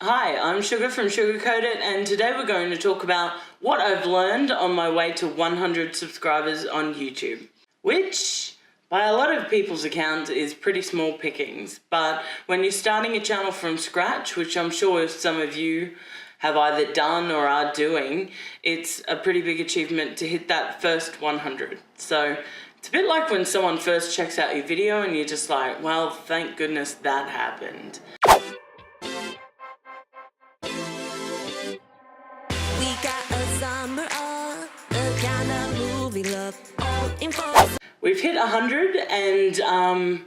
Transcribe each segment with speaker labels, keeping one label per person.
Speaker 1: Hi, I'm Sugar from Sugarcoat It, and today we're going to talk about what I've learned on my way to 100 subscribers on YouTube, which by a lot of people's accounts is pretty small pickings, but when you're starting a channel from scratch, which I'm sure some of you have either done or are doing, it's a pretty big achievement to hit that first 100. So it's a bit like when someone first checks out your video and you're just like, well, thank goodness that happened. We've hit 100 and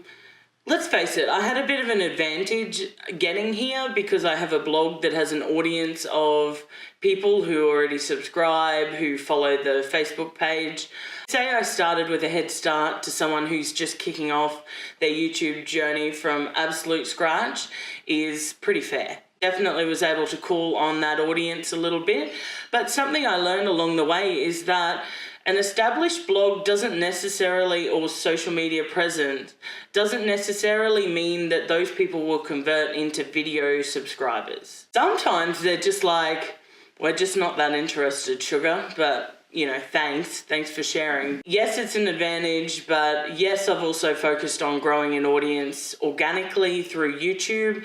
Speaker 1: let's face it, I had a bit of an advantage getting here because I have a blog that has an audience of people who already subscribe, who follow the Facebook page. Say I started with a head start to someone who's just kicking off their YouTube journey from absolute scratch is pretty fair. Definitely was able to call on that audience a little bit, but something I learned along the way is that an established blog doesn't necessarily, or social media presence, doesn't necessarily mean that those people will convert into video subscribers. Sometimes they're just like, we're just not that interested, Sugar, but you know, thanks for sharing. Yes, it's an advantage, but yes, I've also focused on growing an audience organically through YouTube.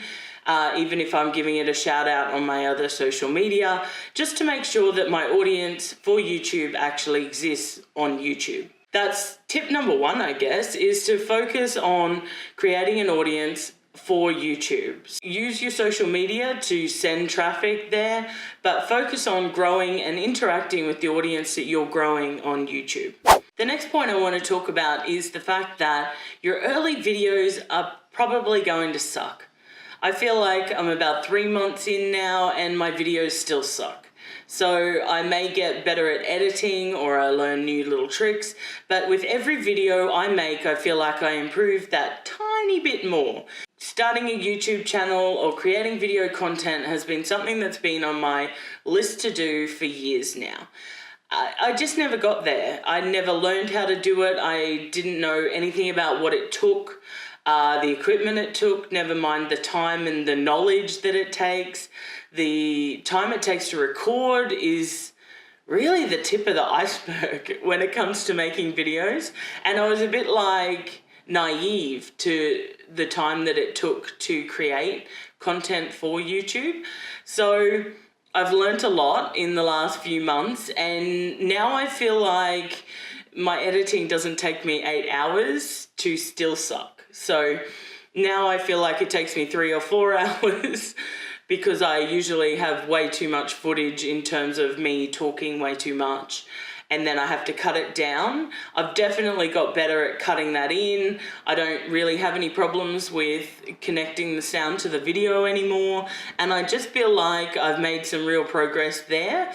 Speaker 1: Even if I'm giving it a shout out on my other social media, just to make sure that my audience for YouTube actually exists on YouTube. That's tip number one, I guess, is to focus on creating an audience for YouTube. Use your social media to send traffic there, but focus on growing and interacting with the audience that you're growing on YouTube. The next point I want to talk about is the fact that your early videos are probably going to suck. I feel like I'm about 3 months in now and my videos still suck. So I may get better at editing or I learn new little tricks, but with every video I make, I feel like I improve that tiny bit more. Starting a YouTube channel or creating video content has been something that's been on my list to do for years now. I just never got there. I never learned how to do it. I didn't know anything about what it took. The equipment it took, never mind the time and the knowledge that it takes. The time it takes to record is really the tip of the iceberg when it comes to making videos. And I was a bit like naive to the time that it took to create content for YouTube. So I've learnt a lot in the last few months, and now I feel like my editing doesn't take me 8 hours to still suck. So now I feel like it takes me 3 or 4 hours because I usually have way too much footage in terms of me talking way too much, and then I have to cut it down. I've definitely got better at cutting that in. I don't really have any problems with connecting the sound to the video anymore, and I just feel like I've made some real progress there.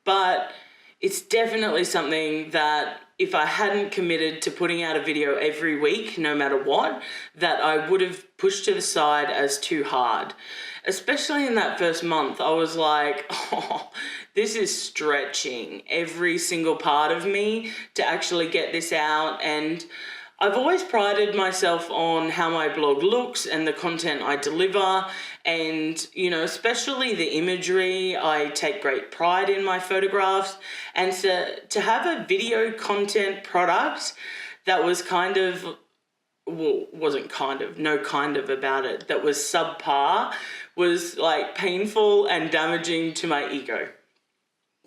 Speaker 1: But it's definitely something that if I hadn't committed to putting out a video every week, no matter what, that I would have pushed to the side as too hard. Especially in that first month, I was like, oh, this is stretching every single part of me to actually get this out. And I've always prided myself on how my blog looks and the content I deliver, and you know, especially the imagery. I take great pride in my photographs, and to have a video content product that was kind of, well, wasn't kind of, no kind of about it, that was subpar, was like painful and damaging to my ego.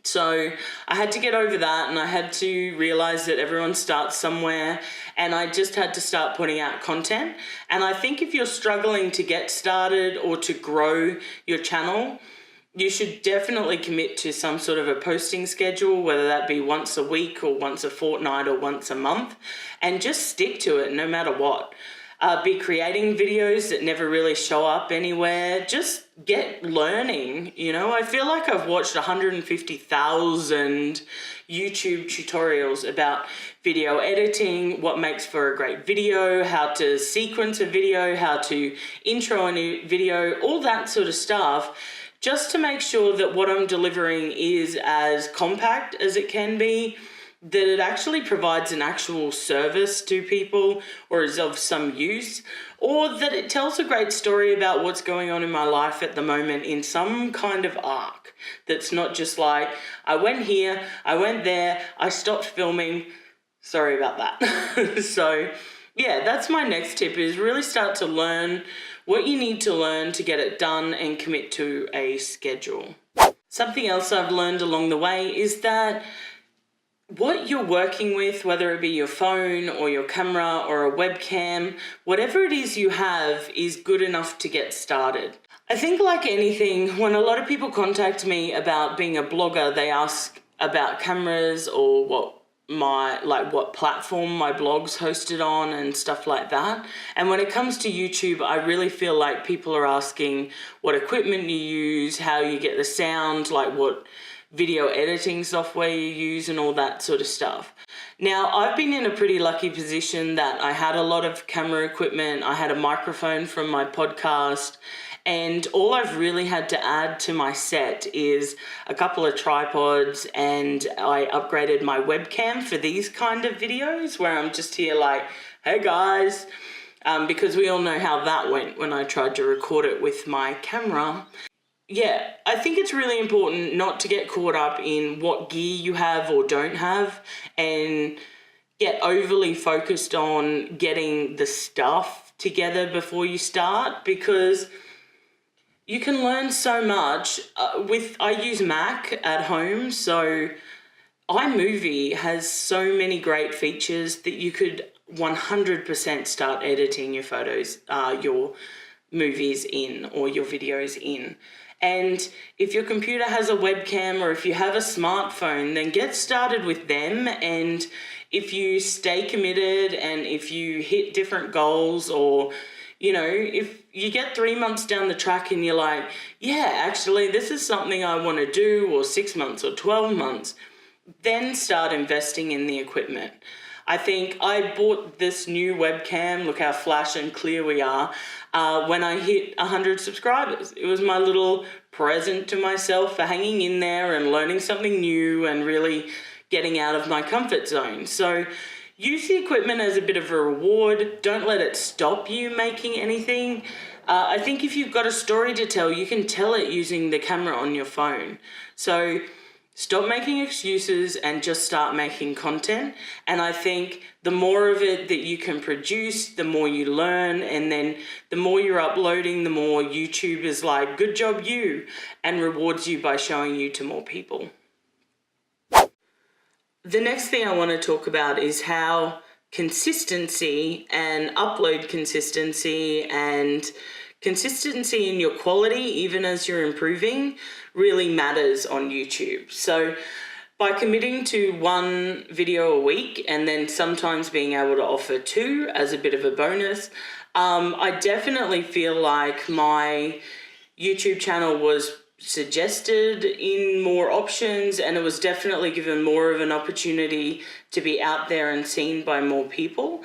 Speaker 1: So I had to get over that, and I had to realize that everyone starts somewhere, and I just had to start putting out content. And I think if you're struggling to get started or to grow your channel, you should definitely commit to some sort of a posting schedule, whether that be once a week or once a fortnight or once a month, and just stick to it no matter what. Be creating videos that never really show up anywhere. Just get learning, you know. I feel like I've watched 150,000 YouTube tutorials about video editing, what makes for a great video, how to sequence a video, how to intro a new video, all that sort of stuff, just to make sure that what I'm delivering is as compact as it can be, that it actually provides an actual service to people or is of some use, or that it tells a great story about what's going on in my life at the moment in some kind of arc that's not just like, I went here, I went there, I stopped filming. Sorry about that. So yeah, that's my next tip, is really start to learn what you need to learn to get it done and commit to a schedule. Something else I've learned along the way is that what you're working with, whether it be your phone or your camera or a webcam, whatever it is you have is good enough to get started. I think like anything, when a lot of people contact me about being a blogger, they ask about cameras or what platform my blog's hosted on and stuff like that. And when it comes to YouTube, I really feel like people are asking what equipment you use, how you get the sound, like what video editing software you use and all that sort of stuff. Now, I've been in a pretty lucky position that I had a lot of camera equipment. I had a microphone from my podcast, and all I've really had to add to my set is a couple of tripods, and I upgraded my webcam for these kind of videos where I'm just here like, hey guys, because we all know how that went when I tried to record it with my camera. Yeah, I think it's really important not to get caught up in what gear you have or don't have and get overly focused on getting the stuff together before you start, because you can learn so much. I use Mac at home, so iMovie has so many great features that you could 100% start editing your photos, your movies in, or your videos in. And if your computer has a webcam or if you have a smartphone, then get started with them. And if you stay committed and if you hit different goals, or, you know, if you get 3 months down the track and you're like, yeah, actually, this is something I want to do, or 6 months or 12 months, then start investing in the equipment. I think I bought this new webcam, look how flash and clear we are, when I hit 100 subscribers. It was my little present to myself for hanging in there and learning something new and really getting out of my comfort zone. So use the equipment as a bit of a reward. Don't let it stop you making anything. I think if you've got a story to tell, you can tell it using the camera on your phone. So stop making excuses and just start making content. And I think the more of it that you can produce, the more you learn. And then the more you're uploading, the more YouTube is like, good job you, and rewards you by showing you to more people. The next thing I want to talk about is how consistency and upload consistency and consistency in your quality, even as you're improving, really matters on YouTube. So by committing to 1 video a week and then sometimes being able to offer 2 as a bit of a bonus, I definitely feel like my YouTube channel was suggested in more options, and it was definitely given more of an opportunity to be out there and seen by more people.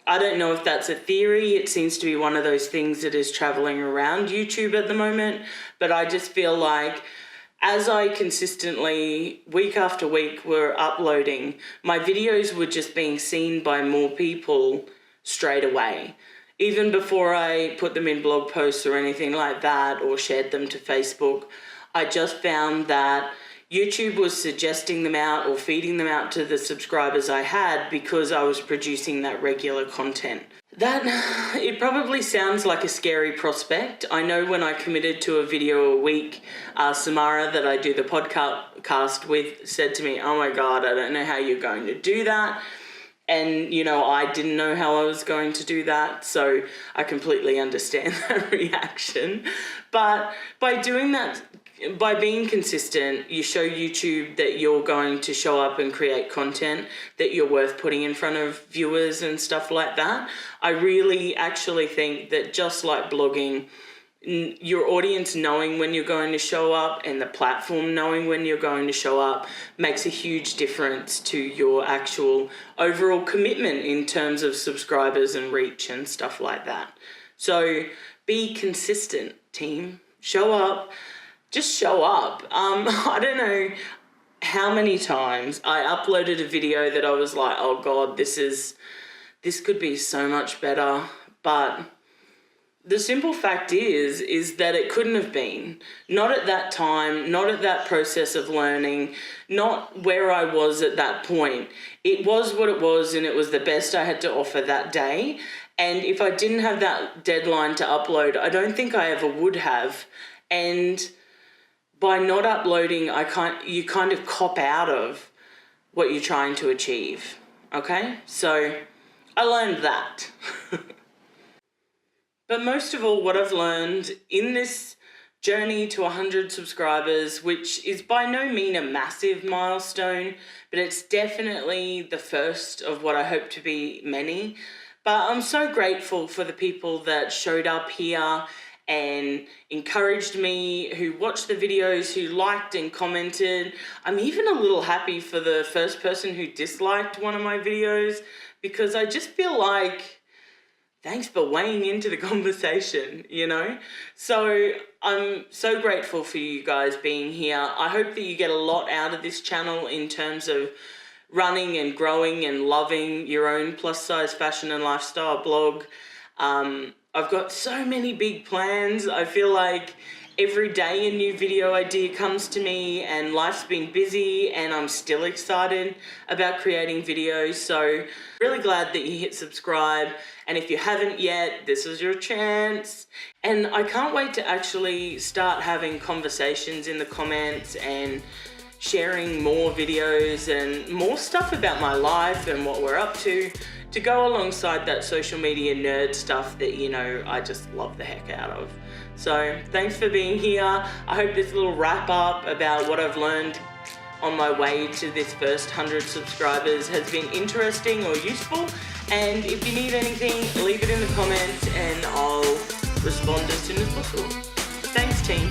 Speaker 1: I don't know if that's a theory. It seems to be one of those things that is traveling around YouTube at the moment, but I just feel like as I consistently, week after week, were uploading, my videos were just being seen by more people straight away. Even before I put them in blog posts or anything like that, or shared them to Facebook, I just found that YouTube was suggesting them out or feeding them out to the subscribers I had because I was producing that regular content. It probably sounds like a scary prospect. I know when I committed to a video a week, Samara, that I do the podcast with, said to me, oh my God, I don't know how you're going to do that. And, you know, I didn't know how I was going to do that, so I completely understand that reaction. But by doing that, by being consistent, you show YouTube that you're going to show up and create content that you're worth putting in front of viewers and stuff like that. I really actually think that, just like blogging, your audience knowing when you're going to show up and the platform knowing when you're going to show up makes a huge difference to your actual overall commitment in terms of subscribers and reach and stuff like that. So be consistent, team. Show up. Just show up. I don't know how many times I uploaded a video that I was like, oh God, this could be so much better. But the simple fact is that it couldn't have been. Not at that time, not at that process of learning, not where I was at that point. It was what it was, and it was the best I had to offer that day. And if I didn't have that deadline to upload, I don't think I ever would have. And by not uploading, you kind of cop out of what you're trying to achieve. Okay? So I learned that. But most of all, what I've learned in this journey to 100 subscribers, which is by no means a massive milestone, but it's definitely the first of what I hope to be many. But I'm so grateful for the people that showed up here and encouraged me, who watched the videos, who liked and commented. I'm even a little happy for the first person who disliked one of my videos, because I just feel like, thanks for weighing into the conversation, you know? So I'm so grateful for you guys being here. I hope that you get a lot out of this channel in terms of running and growing and loving your own plus size fashion and lifestyle blog. I've got so many big plans. I feel like every day a new video idea comes to me, and life's been busy, and I'm still excited about creating videos. So really glad that you hit subscribe. And if you haven't yet, this is your chance. And I can't wait to actually start having conversations in the comments and sharing more videos and more stuff about my life and what we're up to go alongside that social media nerd stuff that, you know, I just love the heck out of. So thanks for being here. I hope this little wrap up about what I've learned on my way to this first 100 subscribers has been interesting or useful. And if you need anything, leave it in the comments and I'll respond as soon as possible. Thanks, team.